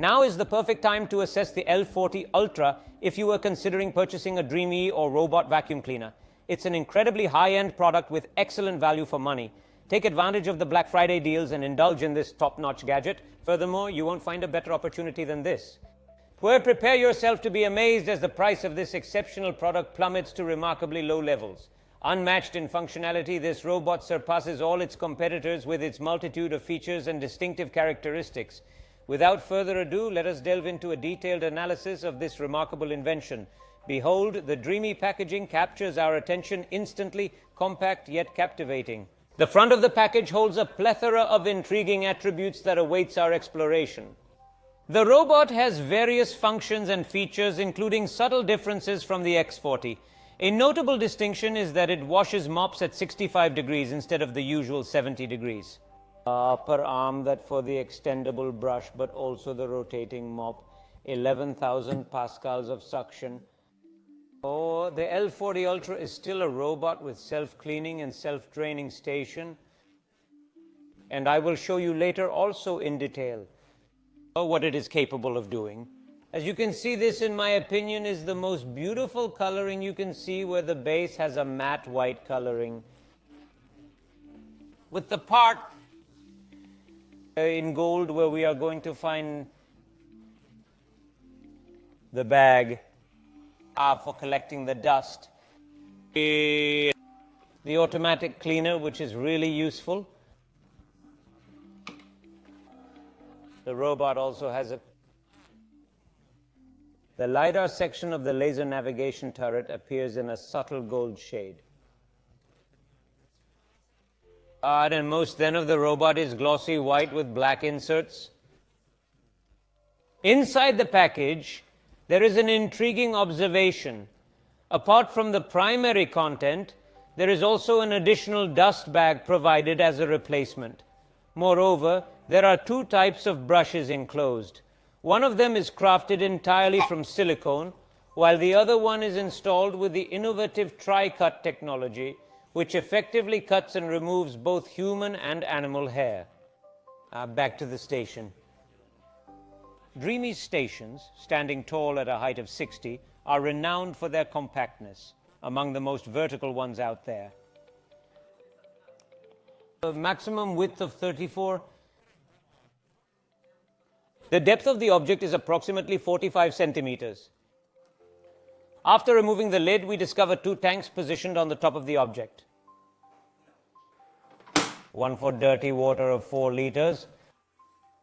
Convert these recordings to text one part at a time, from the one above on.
Now is the perfect time to assess the L40 Ultra if you were considering purchasing a Dreame or robot vacuum cleaner. It's an incredibly high-end product with excellent value for money. Take advantage of the Black Friday deals and indulge in this top-notch gadget. Furthermore, you won't find a better opportunity than this. Prepare yourself to be amazed as the price of this exceptional product plummets to remarkably low levels. Unmatched in functionality, this robot surpasses all its competitors with its multitude of features and distinctive characteristics. Without further ado, let us delve into a detailed analysis of this remarkable invention. Behold, the dreamy packaging captures our attention instantly, compact yet captivating. The front of the package holds a plethora of intriguing attributes that awaits our exploration. The robot has various functions and features, including subtle differences from the X40. A notable distinction is that it washes mops at 65 degrees instead of the usual 70 degrees. Upper arm that for the extendable brush, but also the rotating mop. 11,000 pascals of suction. Oh, the L40 Ultra is still a robot with self-cleaning and self-draining station. And I will show you later also in detail what it is capable of doing. As you can see, this, in my opinion, is the most beautiful coloring you can see, where the base has a matte white coloring, with the part in gold where we are going to find the bag for collecting the dust. The automatic cleaner, which is really useful. The robot also has the LiDAR section of the laser navigation turret appears in a subtle gold shade. And most then of the robot is glossy white with black inserts. Inside the package, there is an intriguing observation. Apart from the primary content, there is also an additional dust bag provided as a replacement. Moreover, there are two types of brushes enclosed. One of them is crafted entirely from silicone, while the other one is installed with the innovative tri-cut technology, which effectively cuts and removes both human and animal hair. Back to the station. Dreame's stations, standing tall at a height of 60, are renowned for their compactness, among the most vertical ones out there. A maximum width of 34. The depth of the object is approximately 45 centimeters. After removing the lid, we discover two tanks positioned on the top of the object. One for dirty water of 4 liters,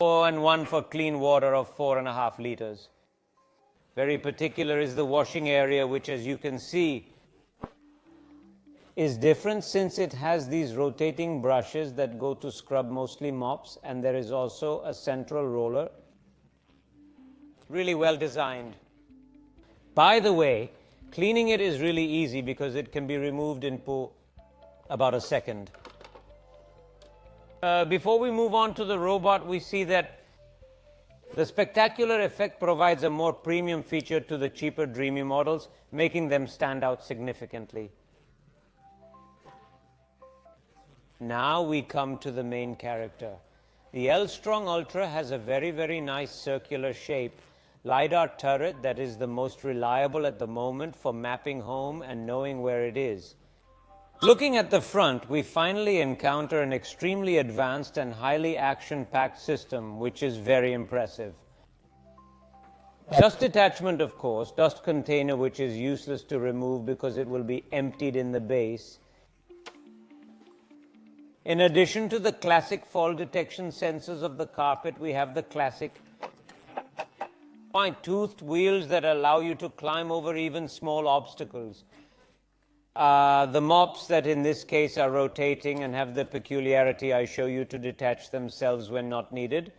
and one for clean water of 4.5 liters. Very particular is the washing area, which, as you can see, is different since it has these rotating brushes that go to scrub mostly mops, and there is also a central roller. Really well designed. By the way, cleaning it is really easy because it can be removed in about a second. Before we move on to the robot, we see that the spectacular effect provides a more premium feature to the cheaper Dreame models, making them stand out significantly. Now we come to the main character. The L-Strong Ultra has a very, very nice circular shape. LiDAR turret that is the most reliable at the moment for mapping home and knowing where it is. Looking at the front, we finally encounter an extremely advanced and highly action-packed system, which is very impressive. Dust detachment, of course, dust container, which is useless to remove because it will be emptied in the base. In addition to the classic fall detection sensors of the carpet, we have the classic toothed wheels that allow you to climb over even small obstacles. The mops that in this case are rotating and have the peculiarity I show you to detach themselves when not needed.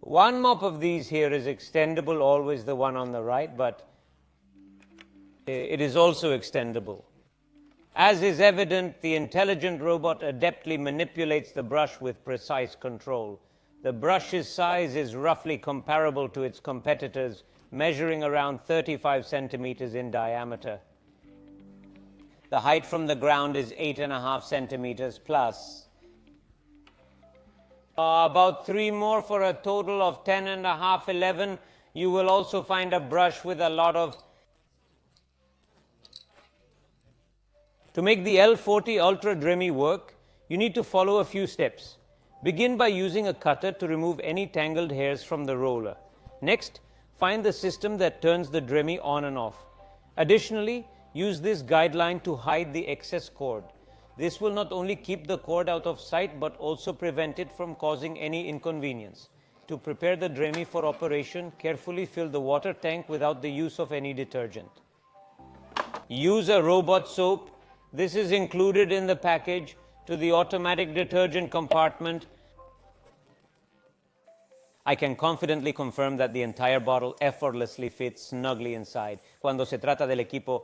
One mop of these here is extendable, always the one on the right, but it is also extendable. As is evident, the intelligent robot adeptly manipulates the brush with precise control. The brush's size is roughly comparable to its competitors, measuring around 35 centimeters in diameter. The height from the ground is 8.5 centimeters plus. About 3 more for a total of 10 and a half, 11. You will also find a brush with a lot of... To make the L40 Ultra Dreame work, you need to follow a few steps. Begin by using a cutter to remove any tangled hairs from the roller. Next, find the system that turns the Dreame on and off. Additionally, use this guideline to hide the excess cord. This will not only keep the cord out of sight but also prevent it from causing any inconvenience. To prepare the Dreame for operation, carefully fill the water tank without the use of any detergent. Use a robot soap. This is included in the package. To the automatic detergent compartment. I can confidently confirm that the entire bottle effortlessly fits snugly inside. Cuando se trata del equipo,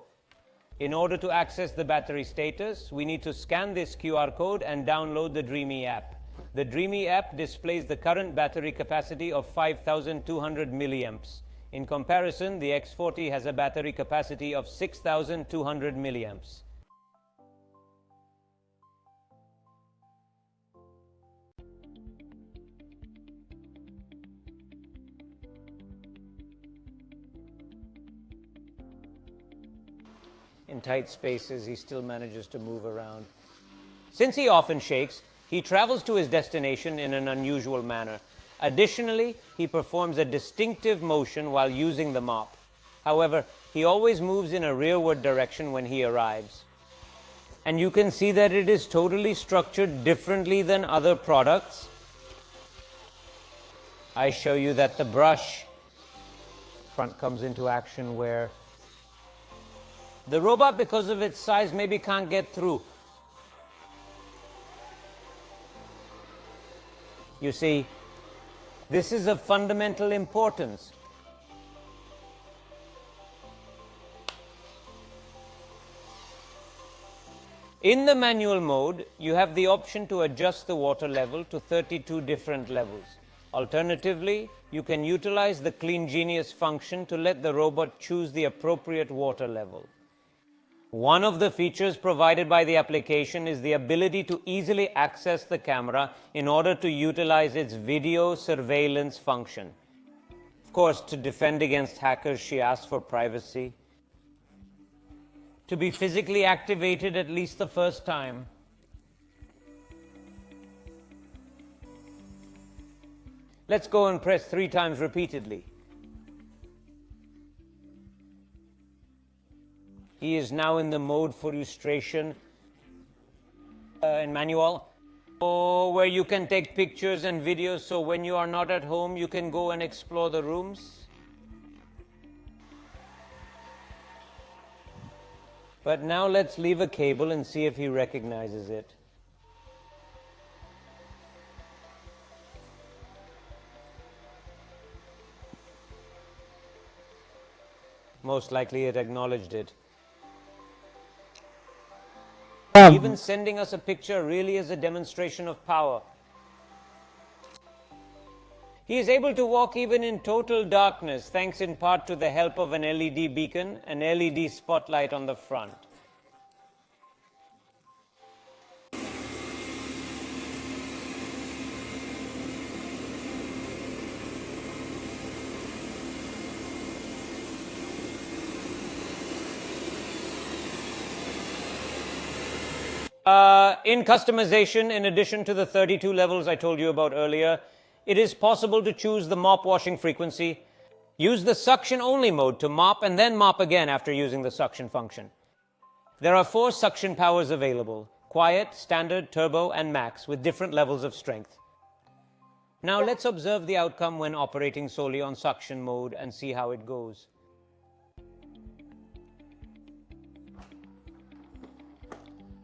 in order to access the battery status, we need to scan this QR code and download the Dreame app. The Dreame app displays the current battery capacity of 5,200 milliamps. In comparison, the X40 has a battery capacity of 6,200 milliamps. In tight spaces, he still manages to move around. Since he often shakes, he travels to his destination in an unusual manner. Additionally, he performs a distinctive motion while using the mop. However, he always moves in a rearward direction when he arrives. And you can see that it is totally structured differently than other products. I show you that the brush front comes into action where the robot, because of its size, maybe can't get through. You see, this is of fundamental importance. In the manual mode, you have the option to adjust the water level to 32 different levels. Alternatively, you can utilize the Clean Genius function to let the robot choose the appropriate water level. One of the features provided by the application is the ability to easily access the camera in order to utilize its video surveillance function. Of course, to defend against hackers, she asks for privacy. To be physically activated at least the first time. Let's go and press 3 times repeatedly. He is now in the mode for illustration in manual, where you can take pictures and videos, so when you are not at home, you can go and explore the rooms. But now let's leave a cable and see if he recognizes it. Most likely it acknowledged it. Even sending us a picture really is a demonstration of power. He is able to walk even in total darkness, thanks in part to the help of an LED beacon, an LED spotlight on the front. In customization, in addition to the 32 levels I told you about earlier, it is possible to choose the mop washing frequency. Use the suction only mode to mop and then mop again after using the suction function. There are 4 suction powers available: quiet, standard, turbo, and max, with different levels of strength. Now let's observe the outcome when operating solely on suction mode and see how it goes.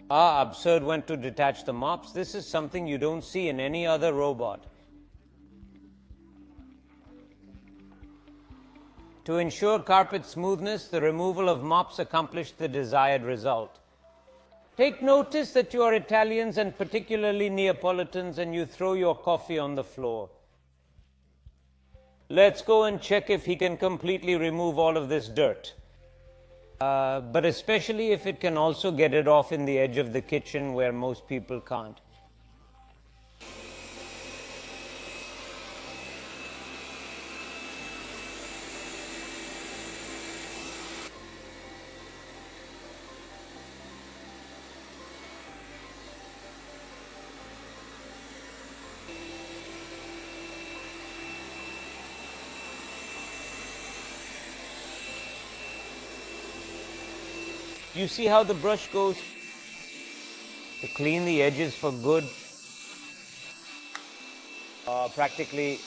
Absurd went to detach the mops. This is something you don't see in any other robot. To ensure carpet smoothness, the removal of mops accomplished the desired result. Take notice that you are Italians and particularly Neapolitans, and you throw your coffee on the floor. Let's go and check if he can completely remove all of this dirt. But especially if it can also get it off in the edge of the kitchen where most people can't. You see how the brush goes to clean the edges for good? Practically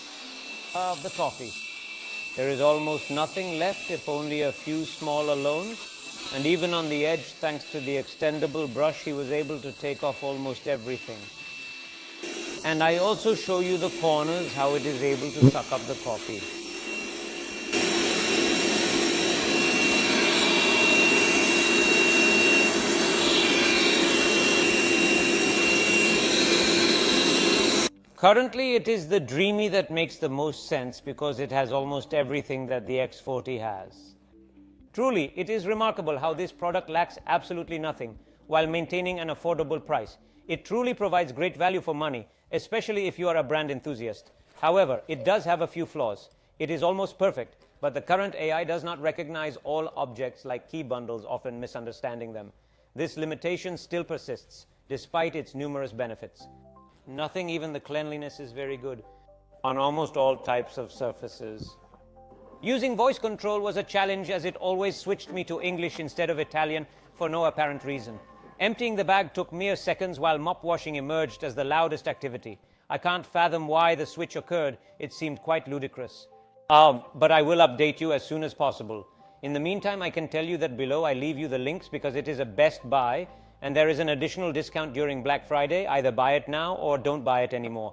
the coffee. There is almost nothing left, if only a few smaller loans. And even on the edge, thanks to the extendable brush, he was able to take off almost everything. And I also show you the corners, how it is able to suck up the coffee. Currently, it is the Dreame that makes the most sense because it has almost everything that the X40 has. Truly, it is remarkable how this product lacks absolutely nothing while maintaining an affordable price. It truly provides great value for money, especially if you are a brand enthusiast. However, it does have a few flaws. It is almost perfect, but the current AI does not recognize all objects like key bundles, often misunderstanding them. This limitation still persists, despite its numerous benefits. Nothing, even the cleanliness, is very good on almost all types of surfaces. Using voice control was a challenge as it always switched me to English instead of Italian for no apparent reason. Emptying the bag took mere seconds while mop washing emerged as the loudest activity. I can't fathom why the switch occurred. It seemed quite ludicrous. But I will update you as soon as possible. In the meantime, I can tell you that below I leave you the links because it is a best buy and there is an additional discount during Black Friday. Either buy it now or don't buy it anymore.